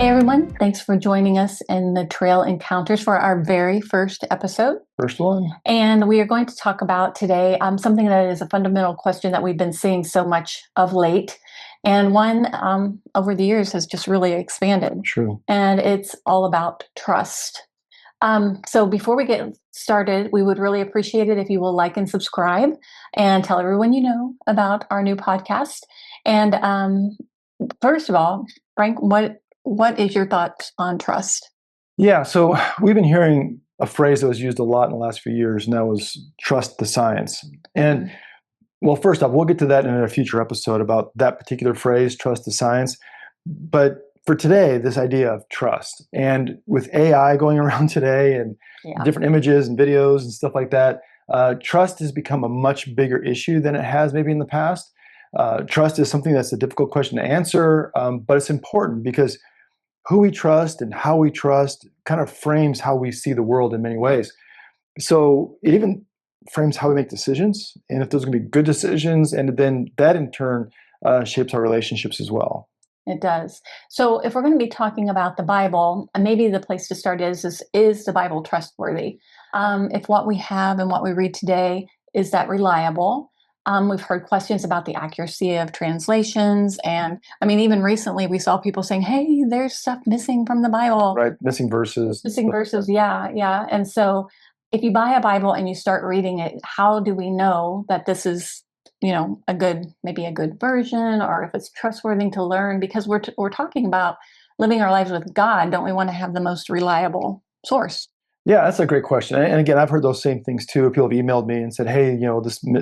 Hey everyone, thanks for joining us in the Trail Encounters for our very first episode. First one. And we are going to talk about today something that is a fundamental question that we've been seeing so much of late, and one over the years has just really expanded. True. And it's all about trust. So before we get started, we would really appreciate it if you will like and subscribe and tell everyone you know about our new podcast. And first of all, Frank, what is your thoughts on trust? Yeah, so we've been hearing a phrase that was used a lot in the last few years, and that was trust the science. And well, first off, we'll get to that in a future episode about that particular phrase, trust the science. But for today, this idea of trust. And with AI going around today and different images and videos and stuff like that, trust has become a much bigger issue than it has maybe in the past. Trust is something that's a difficult question to answer, but it's important because who we trust and how we trust kind of frames how we see the world in many ways. So it even frames how we make decisions, and if those are going to be good decisions, and then that in turn shapes our relationships as well. It does. So if we're going to be talking about the Bible, maybe the place to start is the Bible trustworthy? If what we have and what we read today, is that reliable? We've heard questions about the accuracy of translations. And I mean, even recently we saw people saying, hey, there's stuff missing from the Bible. Right, missing verses. Missing verses, yeah. And so if you buy a Bible and you start reading it, how do we know that this is, maybe a good version, or if it's trustworthy to learn? Because we're talking about living our lives with God. Don't we want to have the most reliable source? Yeah, that's a great question. And again, I've heard those same things too. People have emailed me and said, hey,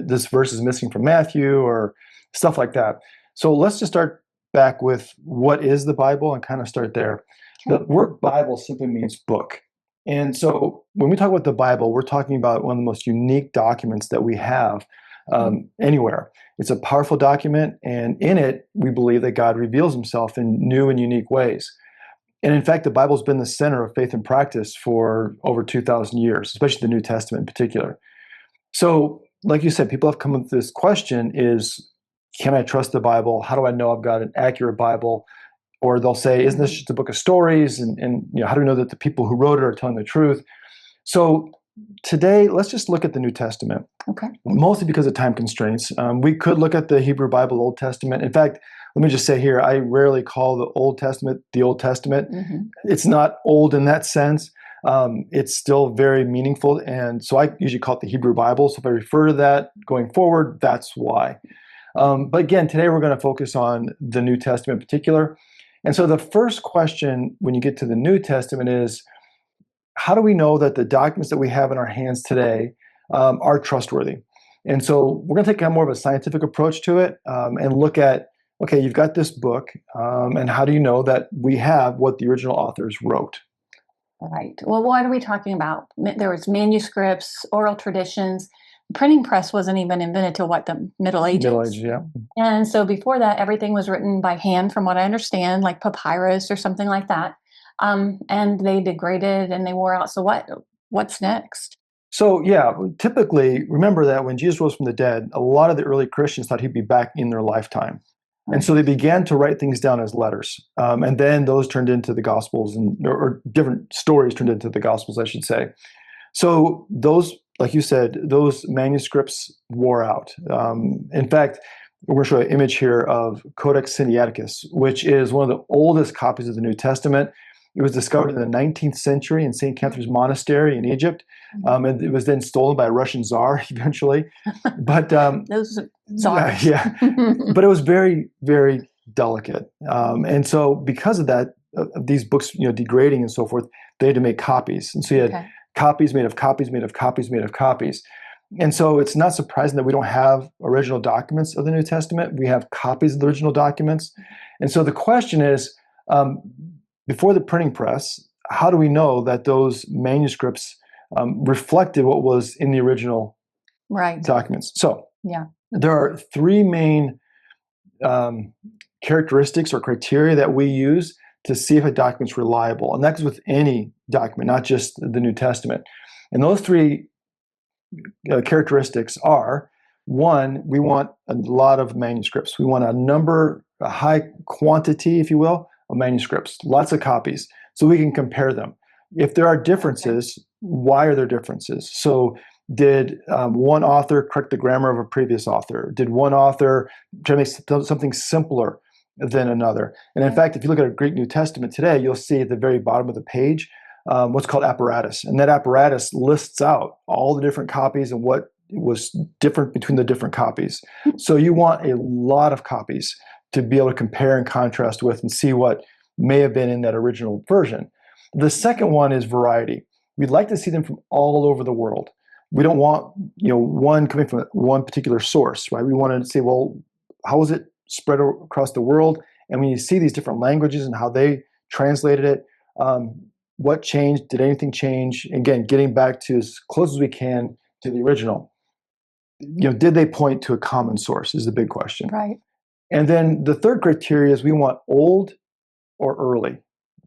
this verse is missing from Matthew or stuff like that. So let's just start back with what is the Bible and kind of start there. Okay. The word Bible simply means book. And so when we talk about the Bible, we're talking about one of the most unique documents that we have anywhere. It's a powerful document, and in it, we believe that God reveals himself in new and unique ways. And in fact, the Bible's been the center of faith and practice for over 2,000 years, especially the New Testament in particular. So, like you said, people have come up with this question is, can I trust the Bible? How do I know I've got an accurate Bible? Or they'll say, isn't this just a book of stories? And how do we know that the people who wrote it are telling the truth? So today, let's just look at the New Testament. Okay. Mostly because of time constraints. We could look at the Hebrew Bible, Old Testament. In fact, let me just say here, I rarely call the Old Testament the Old Testament. Mm-hmm. It's not old in that sense. It's still very meaningful. And so I usually call it the Hebrew Bible. So if I refer to that going forward, that's why. But again, today we're going to focus on the New Testament in particular. And so the first question when you get to the New Testament is, how do we know that the documents that we have in our hands today are trustworthy? And so we're going to take a more of a scientific approach to it and look at, okay, you've got this book, and how do you know that we have what the original authors wrote? Right. Well, what are we talking about? There was manuscripts, oral traditions. The printing press wasn't even invented till the Middle Ages. Middle Ages, yeah. And so before that, everything was written by hand, from what I understand, like papyrus or something like that. And they degraded and they wore out. So what's next? So yeah, typically, remember that when Jesus rose from the dead, a lot of the early Christians thought he'd be back in their lifetime. And so they began to write things down as letters. And then those turned into the Gospels, or different stories turned into the Gospels, I should say. So those, like you said, those manuscripts wore out. In fact, we're going to show an image here of Codex Sinaiticus, which is one of the oldest copies of the New Testament. It was discovered in the 19th century in St. Catherine's Monastery in Egypt. And it was then stolen by a Russian czar eventually. But those czars. Yeah. But it was very, very delicate. And so because of that, these books, degrading and so forth, they had to make copies. And so you had copies made of copies, made of copies, made of copies. And so it's not surprising that we don't have original documents of the New Testament. We have copies of the original documents. And so the question is, before the printing press, how do we know that those manuscripts reflected what was in the original documents? So there are three main characteristics or criteria that we use to see if a document's reliable. And that's with any document, not just the New Testament. And those three characteristics are, one, we want a lot of manuscripts. We want a high quantity, if you will, of manuscripts, lots of copies, so we can compare them. If there are differences, why are there differences? So did one author correct the grammar of a previous author? Did one author try to make something simpler than another? And in fact, if you look at a Greek New Testament today, you'll see at the very bottom of the page what's called apparatus. And that apparatus lists out all the different copies and what was different between the different copies. So you want a lot of copies to be able to compare and contrast with and see what may have been in that original version. The second one is variety. We'd like to see them from all over the world. We don't want, one coming from one particular source, right? We want to say, well, how was it spread across the world? And when you see these different languages and how they translated it, what changed? Did anything change? Again, getting back to as close as we can to the original. Did they point to a common source is the big question. Right. And then the third criteria is we want old or early.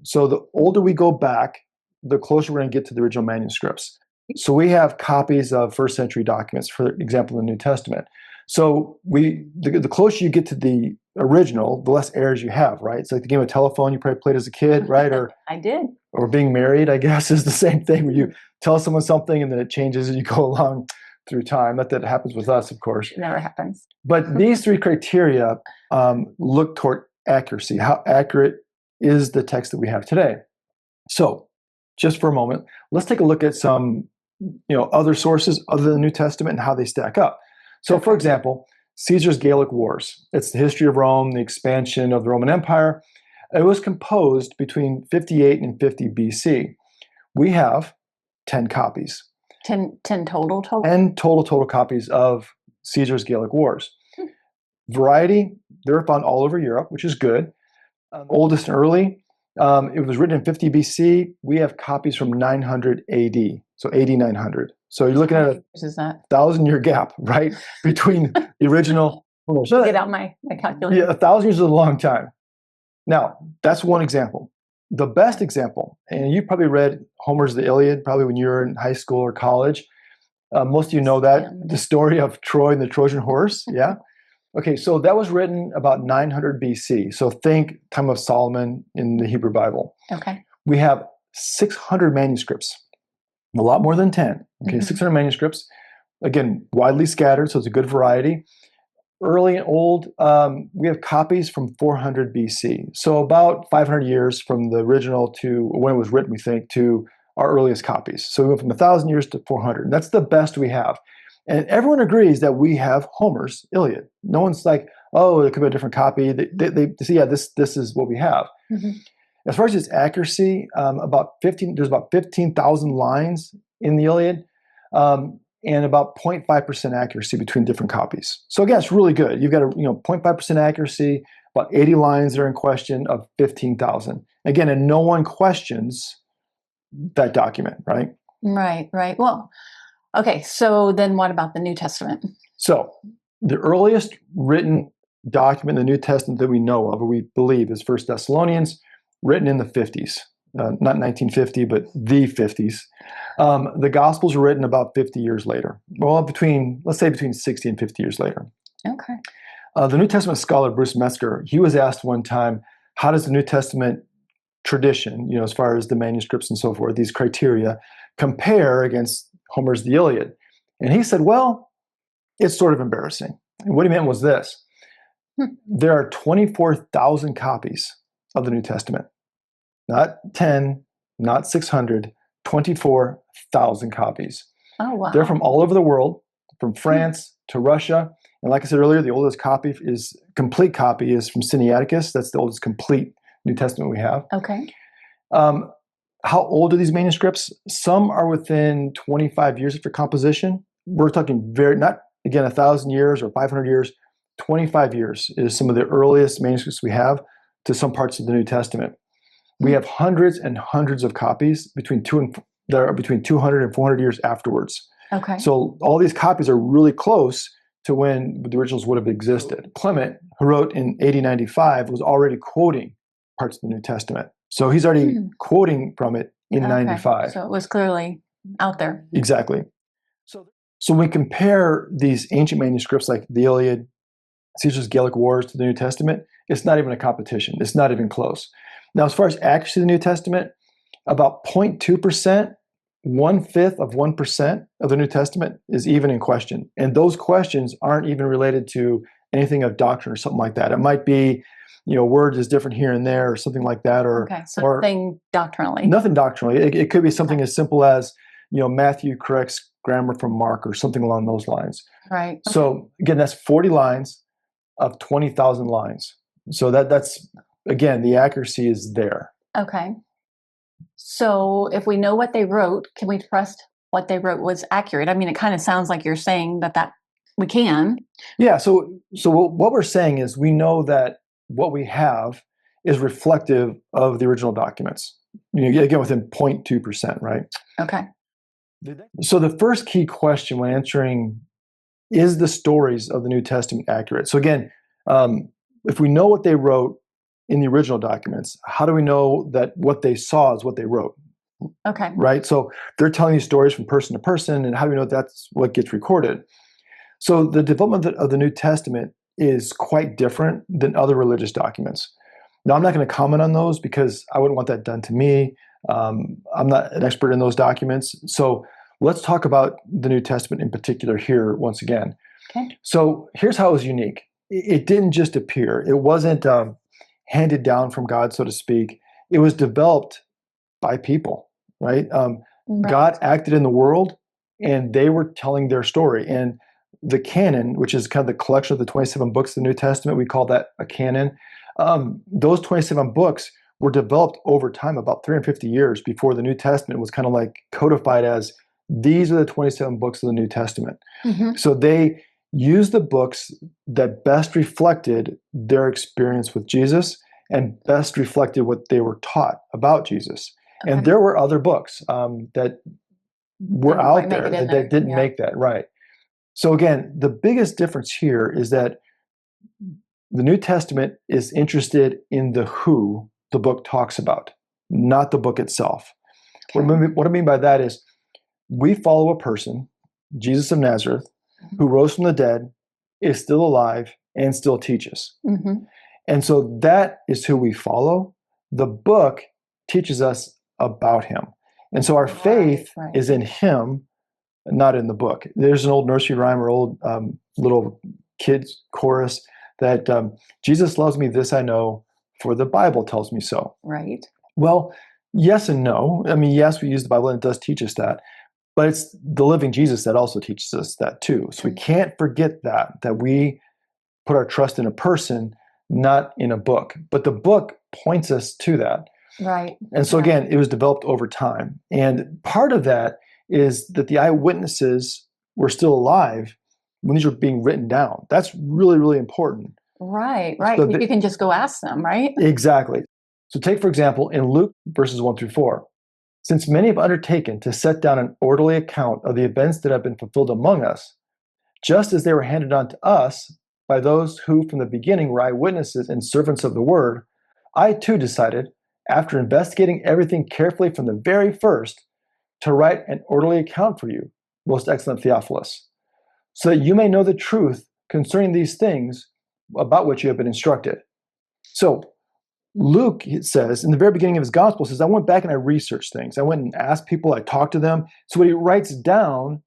So the older we go back, the closer we're going to get to the original manuscripts. So we have copies of first century documents, for example, in the New Testament. So the closer you get to the original, the less errors you have, right? It's like the game of telephone you probably played as a kid, right? Or I did. Or being married, I guess, is the same thing where you tell someone something and then it changes as you go along through time. Not that it happens with us, of course. It never happens. But these three criteria look toward accuracy. How accurate is the text that we have today? So just for a moment, let's take a look at some other sources other than the New Testament and how they stack up. So for example, Caesar's Gallic Wars. It's the history of Rome, the expansion of the Roman Empire. It was composed between 58 and 50 BC. We have 10 copies. 10 total? 10 total copies of Caesar's Gallic Wars. Variety, they're found all over Europe, which is good. Oldest and early, it was written in 50 BC. We have copies from 900 AD, so AD 900. So you're looking at a 1,000-year gap, right, between the original. Get out my calculator. Yeah, 1,000 years is a long time. Now, that's one example. The best example, and you probably read Homer's The Iliad, probably when you were in high school or college. Most of you know that, the story of Troy and the Trojan horse, yeah? Okay, so that was written about 900 BC. So think time of Solomon in the Hebrew Bible. Okay. We have 600 manuscripts, a lot more than 10. Okay, 600 manuscripts. Again, widely scattered, so it's a good variety. Early and old, we have copies from 400 BC. So about 500 years from the original to when it was written, we think, to our earliest copies. So we went from 1,000 years to 400. And that's the best we have. And everyone agrees that we have Homer's Iliad. No one's like, oh, there could be a different copy. They say, yeah, this is what we have. As far as its accuracy, there's about 15,000 lines in the Iliad. And about 0.5% accuracy between different copies. So again, it's really good. You've got 0.5% accuracy, about 80 lines that are in question of 15,000. Again, and no one questions that document, right? Right. Well, okay, so then what about the New Testament? So the earliest written document in the New Testament that we know of, or we believe, is 1 Thessalonians, written in the 50s. Not 1950, but the 50s. The Gospels were written about 50 years later. Well, let's say between 60 and 50 years later. Okay. The New Testament scholar Bruce Metzger, he was asked one time, how does the New Testament tradition, as far as the manuscripts and so forth, these criteria, compare against Homer's The Iliad? And he said, well, it's sort of embarrassing. And what he meant was this. There are 24,000 copies of the New Testament. Not 10, not 600, 24,000 copies. Oh, wow. They're from all over the world, from France to Russia. And like I said earlier, the oldest complete copy is from Sinaiticus. That's the oldest complete New Testament we have. Okay. How old are these manuscripts? Some are within 25 years after composition. We're talking not, again, 1,000 years or 500 years. 25 years is some of the earliest manuscripts we have to some parts of the New Testament. We have hundreds and hundreds of copies that are between 200 and 400 years afterwards. Okay. So all these copies are really close to when the originals would have existed. Clement, who wrote in AD 95, was already quoting parts of the New Testament. So he's already quoting from it in 95. So it was clearly out there. Exactly. So when we compare these ancient manuscripts like the Iliad, Caesar's Gallic Wars to the New Testament, it's not even a competition. It's not even close. Now, as far as accuracy of the New Testament, about 0.2%, 1/5 of 1% of the New Testament is even in question. And those questions aren't even related to anything of doctrine or something like that. It might be, words is different here and there or something like that. Okay, so nothing doctrinally. Nothing doctrinally. It could be something as simple as, Matthew corrects grammar from Mark or something along those lines. Right. Okay. So again, that's 40 lines of 20,000 lines. So that's, again, the accuracy is there. Okay. So if we know what they wrote, can we trust what they wrote was accurate? I mean, it kind of sounds like you're saying that we can. Yeah. So what we're saying is we know that what we have is reflective of the original documents. Again, within 0.2%, right? Okay. So the first key question when answering is the stories of the New Testament accurate? So again, if we know what they wrote in the original documents, how do we know that what they saw is what they wrote? Okay. Right? So they're telling these stories from person to person, and how do we know that's what gets recorded? So the development of the New Testament is quite different than other religious documents. Now, I'm not going to comment on those because I wouldn't want that done to me. I'm not an expert in those documents. So let's talk about the New Testament in particular here once again. Okay. So here's how it was unique. It didn't just appear. It wasn't handed down from God, so to speak. It was developed by people, right? Right. God acted in the world, and they were telling their story. And the canon, which is kind of the collection of the 27 books of the New Testament, we call that a canon. Those 27 books were developed over time, about 350 years before the New Testament was kind of like codified as these are the 27 books of the New Testament. Mm-hmm. So they used the books that best reflected their experience with Jesus and best reflected what they were taught about Jesus. Okay. And there were other books that were out there that didn't make that, right? So again, the biggest difference here is that the New Testament is interested in the who the book talks about, not the book itself. Okay. What I mean by that is we follow a person, Jesus of Nazareth, who rose from the dead, is still alive, and still teaches. Mm-hmm. And so that is who we follow. The book teaches us about him. And so our faith is in him, not in the book. There's an old nursery rhyme or old little kids chorus that Jesus loves me, this I know, for the Bible tells me so. Right. Well, yes and no. I mean, yes, we use the Bible and it does teach us that. But it's the living Jesus that also teaches us that too. So we can't forget that we put our trust in a person, not in a book. But the book points us to that. Right. And so again, it was developed over time. And part of that is that the eyewitnesses were still alive when these were being written down. That's really, really important. Right. So you can just go ask them, right? Exactly. So take, for example, in Luke verses 1-4. Since many have undertaken to set down an orderly account of the events that have been fulfilled among us, just as they were handed on to us by those who from the beginning were eyewitnesses and servants of the word, I too decided, after investigating everything carefully from the very first, to write an orderly account for you, most excellent Theophilus, so that you may know the truth concerning these things about which you have been instructed. So Luke, it says, in the very beginning of his gospel, says, I went back and I researched things. I went and asked people, I talked to them. So what he writes down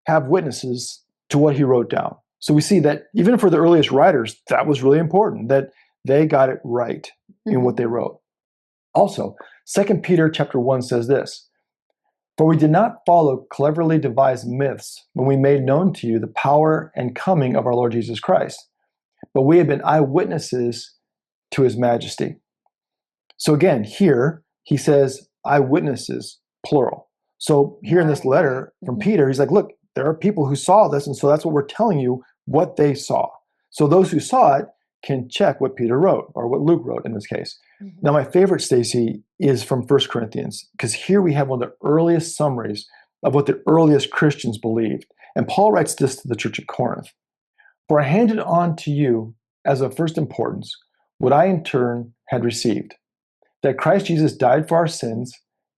have witnesses to what he wrote down. So we see that even for the earliest writers, that was really important, that they got it right in what they wrote. Also, 2 Peter chapter 1 says this, for we did not follow cleverly devised myths when we made known to you the power and coming of our Lord Jesus Christ, but we have been eyewitnesses to his majesty. So again, here he says eyewitnesses, plural. So here in this letter from Peter, he's like, look, there are people who saw this, and so that's what we're telling you, what they saw. So those who saw it can check what Peter wrote, or what Luke wrote in this case. Now, my favorite, Stacy, is from 1 Corinthians, because here we have one of the earliest summaries of what the earliest Christians believed. And Paul writes this to the church at Corinth. For I handed on to you as of first importance what I in turn had received, that Christ Jesus died for our sins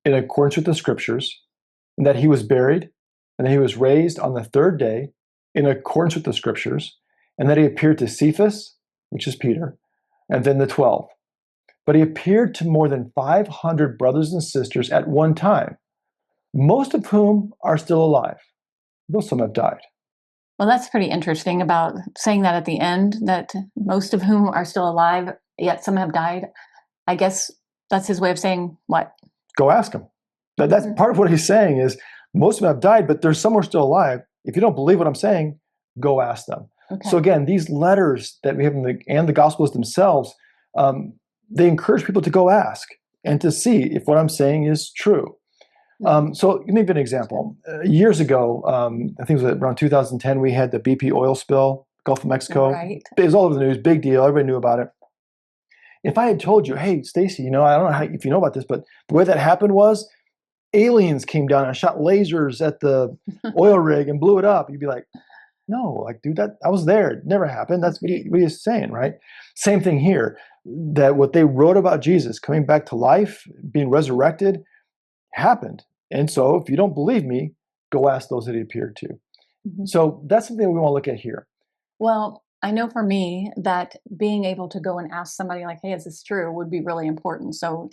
in accordance with the scriptures, and that he was buried, and that he was raised on the third day in accordance with the scriptures, and that he appeared to Cephas, which is Peter, and then the 12. but he appeared to more than 500 brothers and sisters at one time, most of whom are still alive, though some have died. Well, that's pretty interesting about saying that at the end, that most of whom are still alive, yet some have died. I guess that's his way of saying what? Go ask him. That's part of what he's saying is most of them have died, but there's some who are still alive. If you don't believe what I'm saying, go ask them. Okay. So again, these letters that we have and the Gospels themselves, they encourage people to go ask and to see if what I'm saying is true. So let me give you an example. Years ago, I think it was around 2010, we had the BP oil spill, Gulf of Mexico. Right. It was all over the news, big deal. Everybody knew about it. If I had told you, hey, Stacy, I don't know if you know about this, but the way that happened was aliens came down and shot lasers at the oil rig and blew it up, you'd be like, no, like, dude, that I was there. It never happened. That's what he's saying, right? Same thing here. That what they wrote about Jesus coming back to life, being resurrected, happened. And so if you don't believe me, go ask those that he appeared to. So that's something we want to look at here. Well, I know for me that being able to go and ask somebody like, "Hey, is this true?" would be really important. So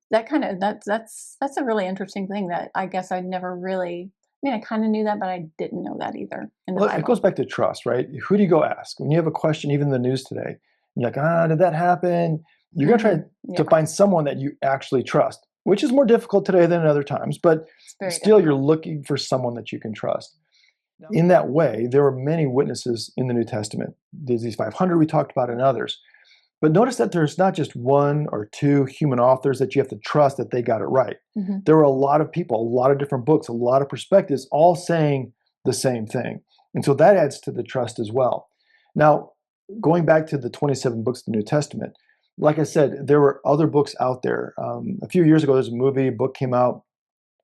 that's a really interesting thing that I guess I never really. I mean, I kind of knew that, but I didn't know that either in the Well, Bible. it goes back to trust, right? Who do you go ask? When you have a question, even in the news today, you're like, did that happen? You're going to try to find someone that you actually trust, which is more difficult today than other times, but still you're looking for someone that you can trust. In that way, there were many witnesses in the New Testament. There's these 500 we talked about and others. But notice that there's not just one or two human authors that you have to trust that they got it right. There were a lot of people, a lot of different books, a lot of perspectives, all saying the same thing. And so that adds to the trust as well. Now, going back to the 27 books of the New Testament, like I said, there were other books out there. A few years ago, there's a book came out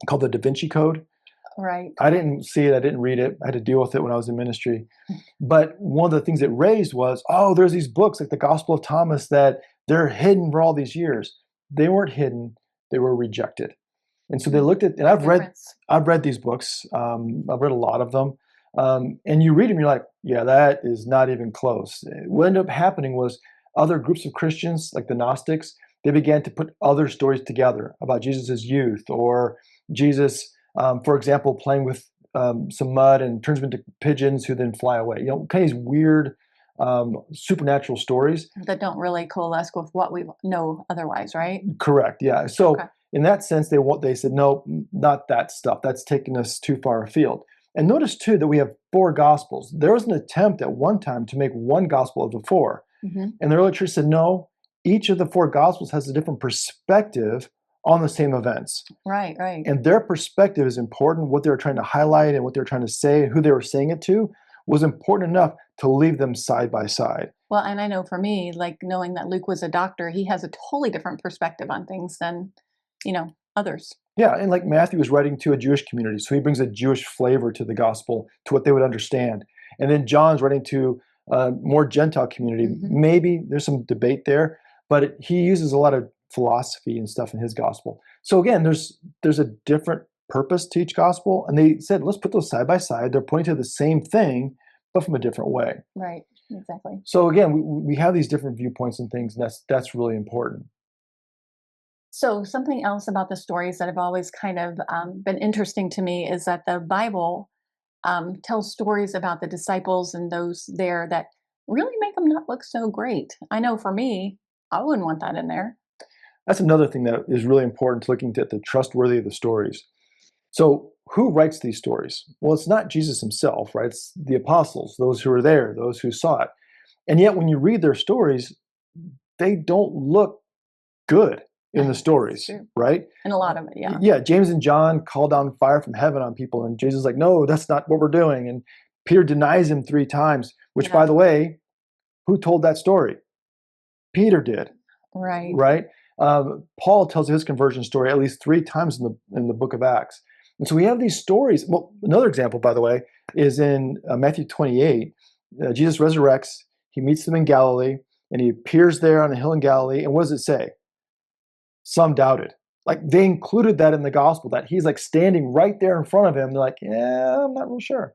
called The Da Vinci Code. Right. I didn't see it. I didn't read it. I had to deal with it when I was in ministry. But one of the things it raised was, there's these books like the Gospel of Thomas that they're hidden for all these years. They weren't hidden. They were rejected. And so they looked at, and I've read these books. I've read a lot of them. And you read them, you're like, yeah, that is not even close. What ended up happening was other groups of Christians, like the Gnostics, they began to put other stories together about Jesus's youth or Jesus, for example, playing with some mud and turns them into pigeons who then fly away. Kind of these weird supernatural stories that don't really coalesce with what we know otherwise, right? Correct. Yeah. So in that sense, they said, no, not that stuff. That's taking us too far afield. And notice too that we have 4 gospels. There was an attempt at one time to make one gospel of the 4. And the early church said, no, each of the 4 gospels has a different perspective on the same events. Right. And their perspective is important. What they were trying to highlight and what they were trying to say and who they were saying it to was important enough to leave them side by side. Well, and I know for me, like knowing that Luke was a doctor, he has a totally different perspective on things than, others. Yeah, and like Matthew is writing to a Jewish community, so he brings a Jewish flavor to the gospel, to what they would understand. And then John's writing to a more Gentile community. Maybe there's some debate there, but he uses a lot of philosophy and stuff in his gospel. So again, there's a different purpose to each gospel, and they said, let's put those side by side. They're pointing to the same thing, but from a different way. Right, exactly. So again, we have these different viewpoints and things, and that's really important. So something else about the stories that have always kind of been interesting to me is that the Bible tells stories about the disciples and those there that really make them not look so great. I know for me, I wouldn't want that in there. That's another thing that is really important, looking at the trustworthy of the stories. So who writes these stories? Well, it's not Jesus himself, right? It's the apostles, those who were there, those who saw it. And yet when you read their stories, they don't look good in the stories, right? And a lot of it, yeah. Yeah, James and John call down fire from heaven on people, and Jesus is like, no, that's not what we're doing. And Peter denies him 3 times, which, by the way, who told that story? Peter did. Right? Paul tells his conversion story at least 3 times in the book of Acts. And so we have these stories. Well, another example, by the way, is in Matthew 28. Jesus resurrects. He meets them in Galilee, and he appears there on a hill in Galilee. And what does it say? Some doubted. Like, they included that in the gospel, that he's like standing right there in front of him. They're like, yeah, I'm not real sure.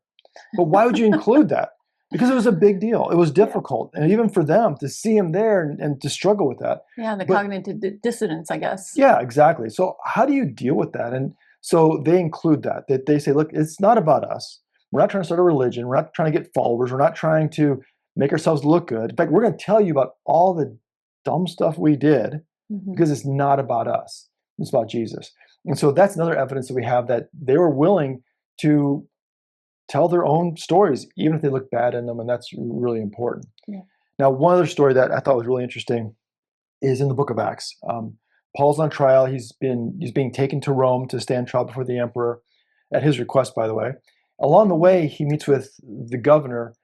But why would you include that? because it was a big deal. It was difficult. And even for them to see him there and to struggle with that. Yeah, the But cognitive dissonance, I guess. yeah, exactly. So how do you deal with that? And so they include that they say, look, it's not about us. We're not trying to start a religion. We're not trying to get followers. We're not trying to make ourselves look good. In fact, we're going to tell you about all the dumb stuff we did because it's not about us. It's about Jesus. And so that's another evidence that we have that they were willing to tell their own stories, even if they look bad in them. And that's really important. Yeah. Now, one other story that I thought was really interesting is in the book of Acts. Paul's on trial. He's being taken to Rome to stand trial before the emperor, at his request, by the way. Along the way, he meets with the governor,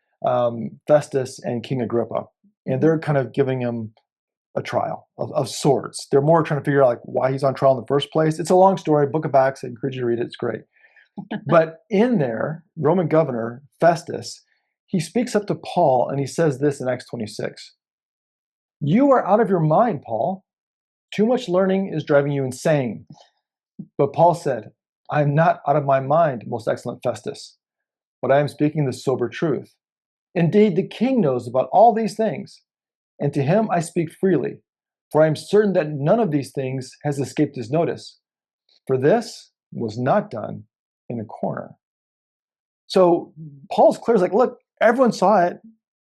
Festus, and King Agrippa, and they're kind of giving him a trial of sorts. They're more trying to figure out like why he's on trial in the first place. It's a long story. Book of Acts. I encourage you to read it. It's great. But in there, Roman governor Festus, he speaks up to Paul and he says this in Acts 26. You are out of your mind, Paul. Too much learning is driving you insane. But Paul said, I am not out of my mind, most excellent Festus, but I am speaking the sober truth. Indeed, the king knows about all these things, and to him I speak freely, for I am certain that none of these things has escaped his notice. For this was not done in a corner. So Paul's clear. He's like, look, everyone saw it.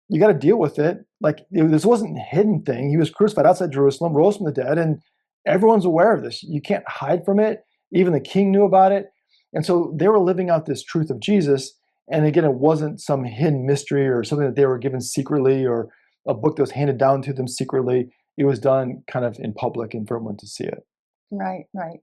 You got to deal with it. Like, this wasn't a hidden thing. He was crucified outside Jerusalem, rose from the dead, and everyone's aware of this. You can't hide from it. Even the king knew about it. And so they were living out this truth of Jesus. And again, it wasn't some hidden mystery or something that they were given secretly or a book that was handed down to them secretly. It was done kind of in public and for everyone to see it. Right, right.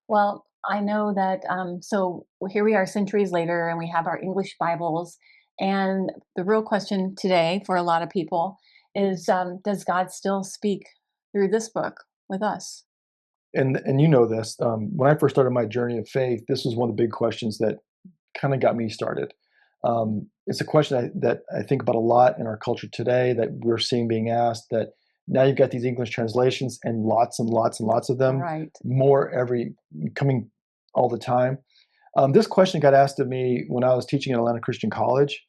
Well, I know that, so here we are centuries later, and we have our English Bibles. And the real question today for a lot of people is, does God still speak through this book with us? And you know this, when I first started my journey of faith, this was one of the big questions that kind of got me started. It's a question that I think about a lot in our culture today that we're seeing being asked, that now you've got these English translations and lots and lots and lots of them, Right. more coming all the time. This question got asked of me when I was teaching at Atlanta Christian College.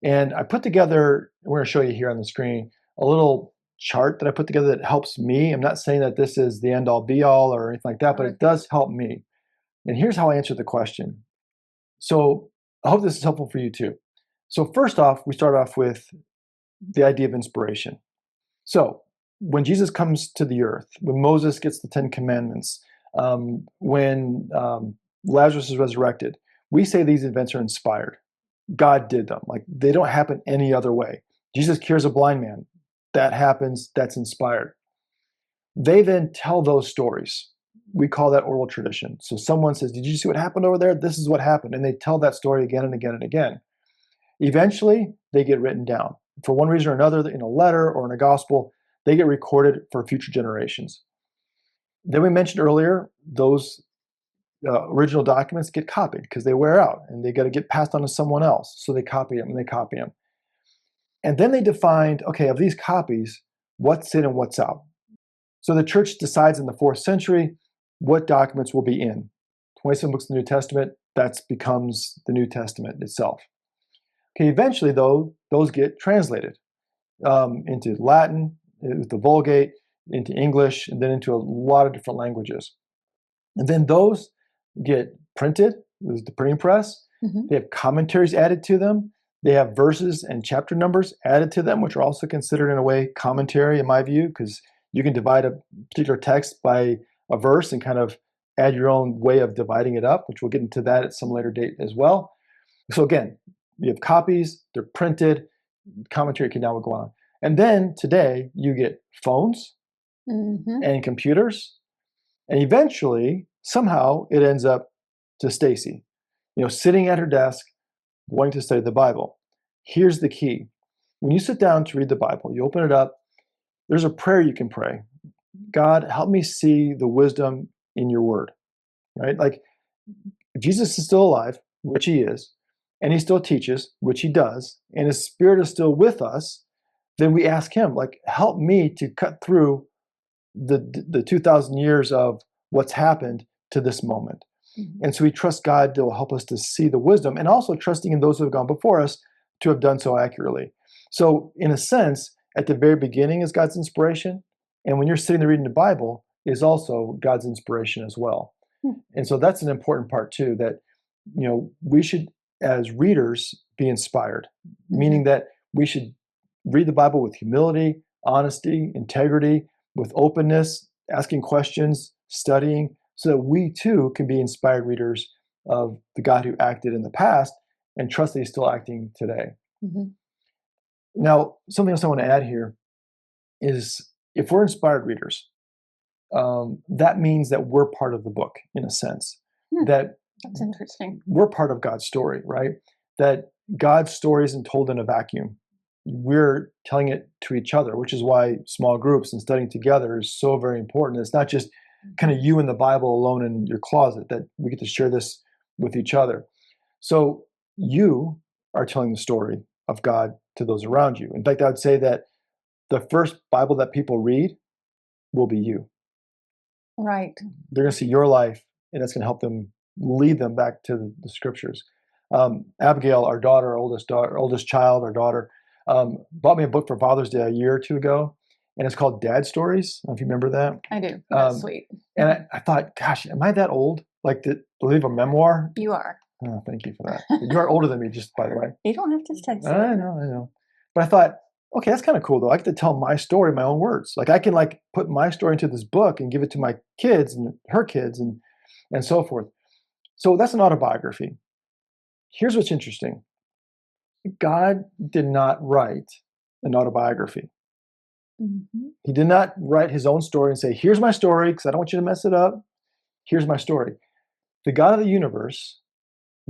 And I put together, we're going to show you here on the screen, a little chart that I put together that helps me. I'm not saying that this is the end all be all or anything like that, but it does help me. And here's how I answer the question. So I hope this is helpful for you too. So first off, we start off with the idea of inspiration. So when Jesus comes to the earth, when Moses gets the 10 Commandments, when Lazarus is resurrected, we say these events are inspired. God did them. Like, they don't happen any other way. Jesus cures a blind man. That happens. That's inspired. They then tell those stories. We call that oral tradition. So someone says, did you see what happened over there? This is what happened. And they tell that story again and again and again. Eventually, they get written down. For one reason or another, in a letter or in a gospel, they get recorded for future generations. Then we mentioned earlier, those original documents get copied because they wear out and they got to get passed on to someone else. So they copy them and they copy them. And then they defined, okay, of these copies, what's in and what's out. So the church decides in the 4th century what documents will be in. 27 books of the New Testament, that becomes the New Testament itself. Okay, eventually, though, those get translated into Latin, with the Vulgate, into English, and then into a lot of different languages. And then those get printed with the printing press. They have commentaries added to them. They have verses and chapter numbers added to them, which are also considered in a way commentary in my view, because you can divide a particular text by a verse and kind of add your own way of dividing it up, which we'll get into that at some later date as well. So again, you have copies, they're printed, commentary can now go on. And then today you get phones and computers, and eventually somehow it ends up to Stacy, sitting at her desk, wanting to study the Bible. Here's the key. When you sit down to read the Bible, you open it up, there's a prayer you can pray. God, help me see the wisdom in your word, right? Like, if Jesus is still alive, which he is, and he still teaches, which he does, and his spirit is still with us, then we ask him, like, help me to cut through the 2,000 years of what's happened to this moment. And so we trust God to help us to see the wisdom, and also trusting in those who have gone before us to have done so accurately. So, in a sense, at the very beginning is God's inspiration, and when you're sitting there reading the Bible, is also God's inspiration as well. Hmm. And so that's an important part too. That we should, as readers, be inspired, meaning that we should read the Bible with humility, honesty, integrity, with openness, asking questions, studying, so that we too can be inspired readers of the God who acted in the past and trust that He's still acting today. Mm-hmm. Now, something else I want to add here is if we're inspired readers, that means that we're part of the book in a sense. That That's interesting. We're part of God's story, right? That God's story isn't told in a vacuum. We're telling it to each other, which is why small groups and studying together is so very important. It's not just kind of you and the Bible alone in your closet, that we get to share this with each other. So you are telling the story of God to those around you. In fact, I would say that the first Bible that people read will be you. Right. They're going to see your life, and that's going to help them lead them back to the scriptures. Abigail, our daughter, our oldest child, our daughter, bought me a book for Father's Day a year or two ago, and it's called Dad Stories. I don't know if you remember that. I do. That's sweet. And I thought, gosh, am I that old? Like to leave a memoir? You are. Oh, thank you for that. You are older than me, just by the way. You don't have to text. I know. But I thought, okay, that's kind of cool though. I get to tell my story in my own words. Like I can put my story into this book and give it to my kids and her kids and so forth. So that's an autobiography. Here's what's interesting. God did not write an autobiography. Mm-hmm. He did not write his own story and say, here's my story, because I don't want you to mess it up. Here's my story. The God of the universe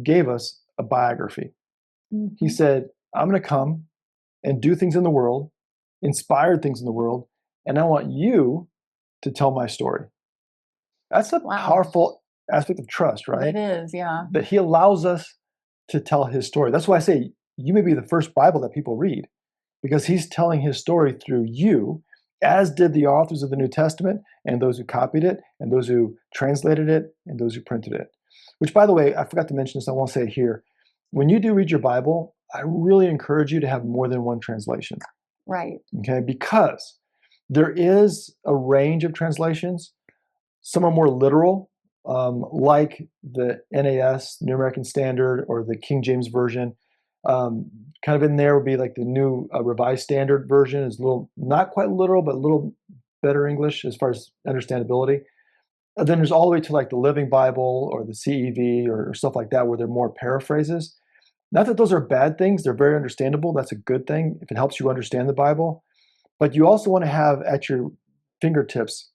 gave us a biography. Mm-hmm. He said, I'm going to come and do things in the world, inspired things in the world, and I want you to tell my story. That's a powerful aspect of trust, right? It is, yeah. That he allows us to tell his story. That's why I say you may be the first Bible that people read, because he's telling his story through you, as did the authors of the New Testament and those who copied it and those who translated it and those who printed it. Which, by the way, I forgot to mention this, I won't say it here. When you do read your Bible, I really encourage you to have more than one translation. Right. Okay, because there is a range of translations. Some are more literal, like the NAS, New American Standard, or the King James Version. Kind of in there would be like the New Revised Standard Version is a little, not quite literal, but a little better English as far as understandability. And then there's all the way to like the Living Bible or the CEV or stuff like that, where they're more paraphrases. Not that those are bad things, they're very understandable. That's a good thing if it helps you understand the Bible. But you also want to have at your fingertips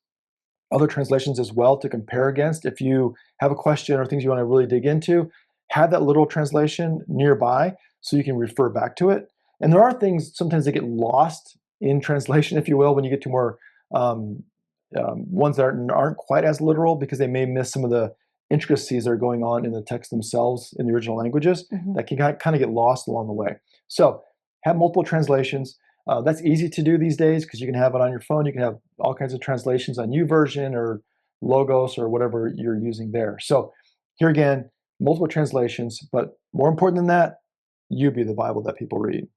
other translations as well to compare against. If you have a question or things you want to really dig into, have that literal translation nearby so you can refer back to it. And there are things sometimes that get lost in translation, if you will, when you get to more ones that aren't quite as literal, because they may miss some of the intricacies that are going on in the text themselves in the original languages that can kind of get lost along the way. So have multiple translations. That's easy to do these days because you can have it on your phone. You can have all kinds of translations on YouVersion or Logos or whatever you're using there. So here again, multiple translations, but more important than that, you be the Bible that people read.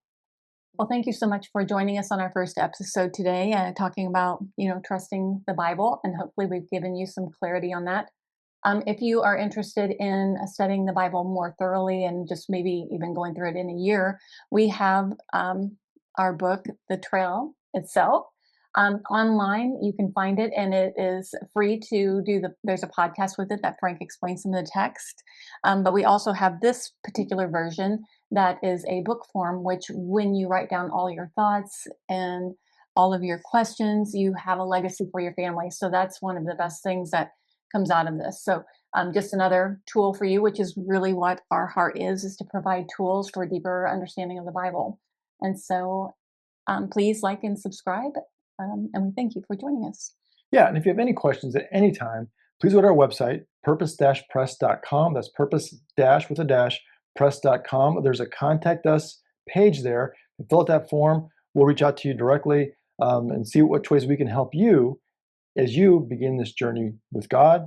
Well, thank you so much for joining us on our first episode today, talking about, trusting the Bible, and hopefully we've given you some clarity on that. If you are interested in studying the Bible more thoroughly and just maybe even going through it in a year, we have our book, The Trail itself. Online, you can find it, and it is free to do there's a podcast with it that Frank explains some of the text. But we also have this particular version that is a book form, which when you write down all your thoughts and all of your questions, you have a legacy for your family. So that's one of the best things that comes out of this. So just another tool for you, which is really what our heart is to provide tools for deeper understanding of the Bible. And so please like and subscribe. And we thank you for joining us. Yeah, and if you have any questions at any time, please go to our website, purpose-press.com. That's purpose- with a dash, press.com. There's a contact us page there. Fill out that form. We'll reach out to you directly and see which ways we can help you as you begin this journey with God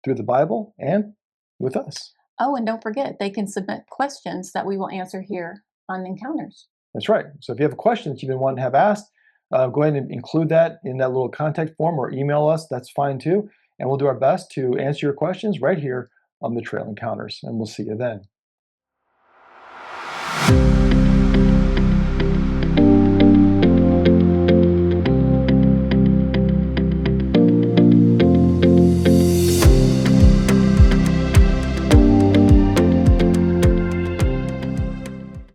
through the Bible and with us. Oh, and don't forget, they can submit questions that we will answer here on encounters. That's right. So if you have a question that you've been wanting to have asked, go ahead and include that in that little contact form or email us. That's fine too. And we'll do our best to answer your questions right here on the Trail Encounters. And we'll see you then.